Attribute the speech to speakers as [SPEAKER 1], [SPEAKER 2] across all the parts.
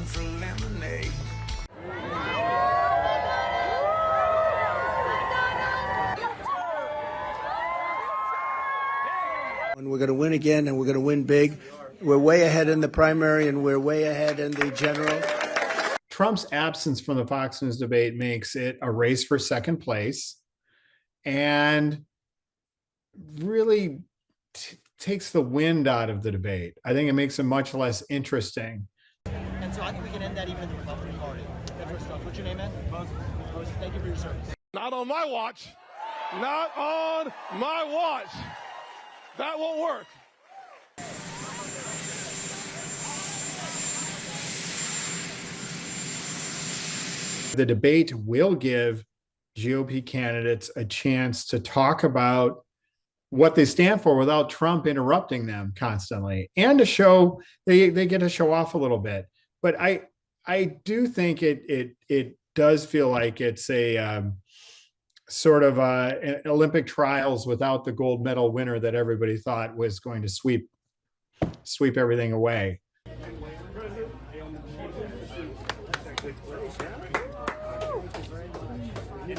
[SPEAKER 1] run for lemonade.
[SPEAKER 2] And we're going to win again, and we're going to win big. We're way ahead in the primary, and we're way ahead in the general.
[SPEAKER 3] Trump's absence from the Fox News debate makes it a race for second place and really takes the wind out of the debate. I think it makes it much less interesting.
[SPEAKER 4] And so I think we can end that even in the Republican Party. What's your name, man? Moses, thank you for your service.
[SPEAKER 5] Not on my watch. Not on my watch. That won't work.
[SPEAKER 3] The debate will give GOP candidates a chance to talk about what they stand for without Trump interrupting them constantly, and to show they get to show off a little bit. But I do think it does feel like it's a sort of an Olympic trials without the gold medal winner that everybody thought was going to sweep everything away.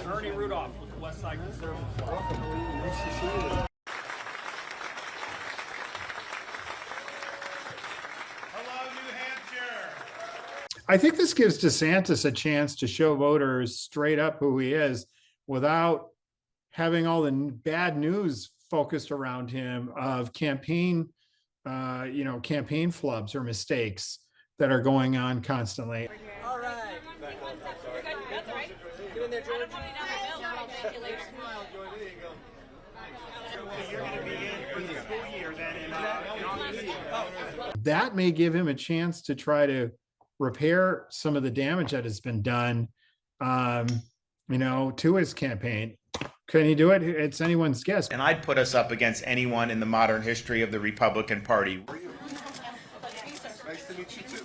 [SPEAKER 6] Ernie Rudolph with the West Side Conservative Club.
[SPEAKER 5] Hello, New Hampshire.
[SPEAKER 3] I think this gives DeSantis a chance to show voters straight up who he is without having all the bad news focused around him of campaign flubs or mistakes that are going on constantly.
[SPEAKER 4] All right.
[SPEAKER 7] That's all right.
[SPEAKER 4] Get in there, George.
[SPEAKER 6] You're going to be in for the school year then in August.
[SPEAKER 3] That may give him a chance to try to repair some of the damage that has been done, to his campaign. Can he do it? It's anyone's guess.
[SPEAKER 8] And I'd put us up against anyone in the modern history of the Republican Party.
[SPEAKER 5] Nice to meet you too.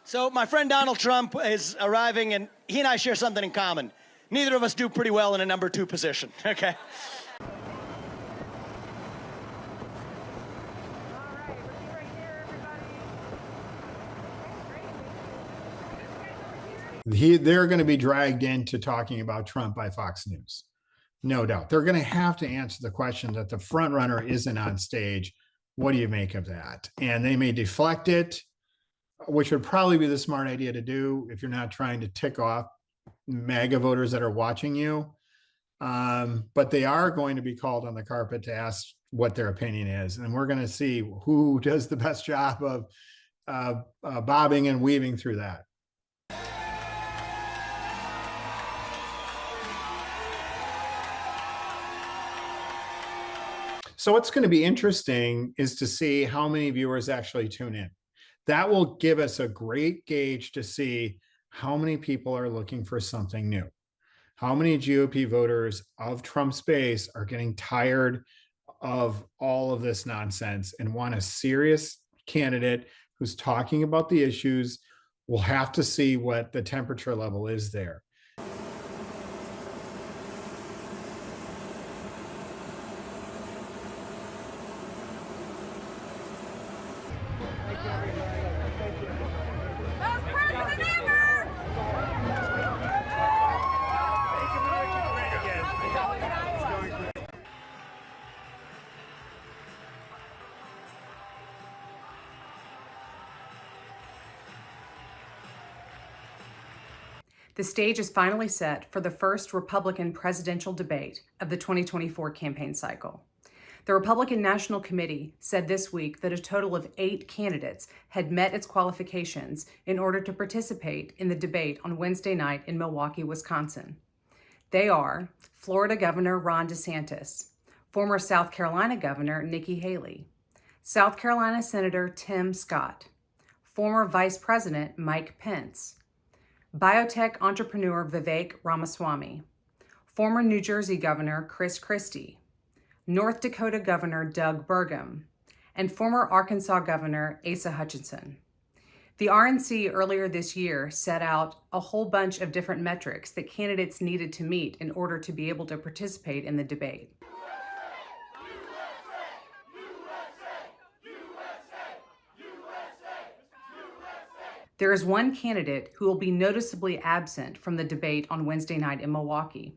[SPEAKER 4] So my friend Donald Trump is arriving, and he and I share something in common. Neither of us do pretty well in a number 2 position, okay?
[SPEAKER 3] They're going to be dragged into talking about Trump by Fox News. No doubt. They're going to have to answer the question that the front runner isn't on stage. What do you make of that? And they may deflect it, which would probably be the smart idea to do if you're not trying to tick off MAGA voters that are watching you. But they are going to be called on the carpet to ask what their opinion is. And we're going to see who does the best job of bobbing and weaving through that. So what's going to be interesting is to see how many viewers actually tune in. That will give us a great gauge to see how many people are looking for something new. How many GOP voters of Trump's base are getting tired of all of this nonsense and want a serious candidate who's talking about the issues. We'll have to see what the temperature level is there.
[SPEAKER 7] The stage is finally set for the first Republican presidential debate of the 2024 campaign cycle. The Republican National Committee said this week that a total of 8 candidates had met its qualifications in order to participate in the debate on Wednesday night in Milwaukee, Wisconsin. They are Florida Governor Ron DeSantis, former South Carolina Governor Nikki Haley, South Carolina Senator Tim Scott, former Vice President Mike Pence, biotech entrepreneur Vivek Ramaswamy, former New Jersey Governor Chris Christie, North Dakota Governor Doug Burgum, and former Arkansas Governor Asa Hutchinson. The RNC earlier this year set out a whole bunch of different metrics that candidates needed to meet in order to be able to participate in the debate. There is one candidate who will be noticeably absent from the debate on Wednesday night in Milwaukee.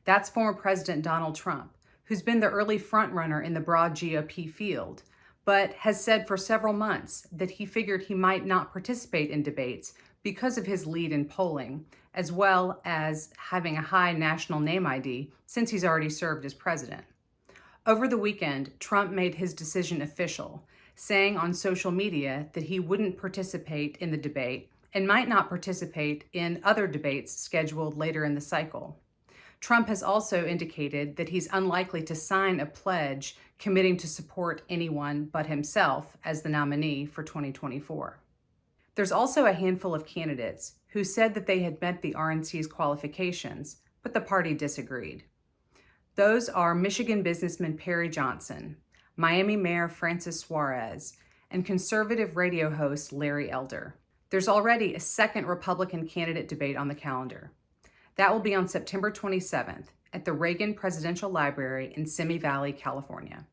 [SPEAKER 7] That's former President Donald Trump, who's been the early frontrunner in the broad GOP field, but has said for several months that he figured he might not participate in debates because of his lead in polling, as well as having a high national name ID since he's already served as president. Over the weekend, Trump made his decision official, saying on social media that he wouldn't participate in the debate and might not participate in other debates scheduled later in the cycle. Trump has also indicated that he's unlikely to sign a pledge committing to support anyone but himself as the nominee for 2024. There's also a handful of candidates who said that they had met the RNC's qualifications, but the party disagreed. Those are Michigan businessman Perry Johnson, Miami Mayor Francis Suarez, and conservative radio host Larry Elder. There's already a second Republican candidate debate on the calendar. That will be on September 27th at the Reagan Presidential Library in Simi Valley, California.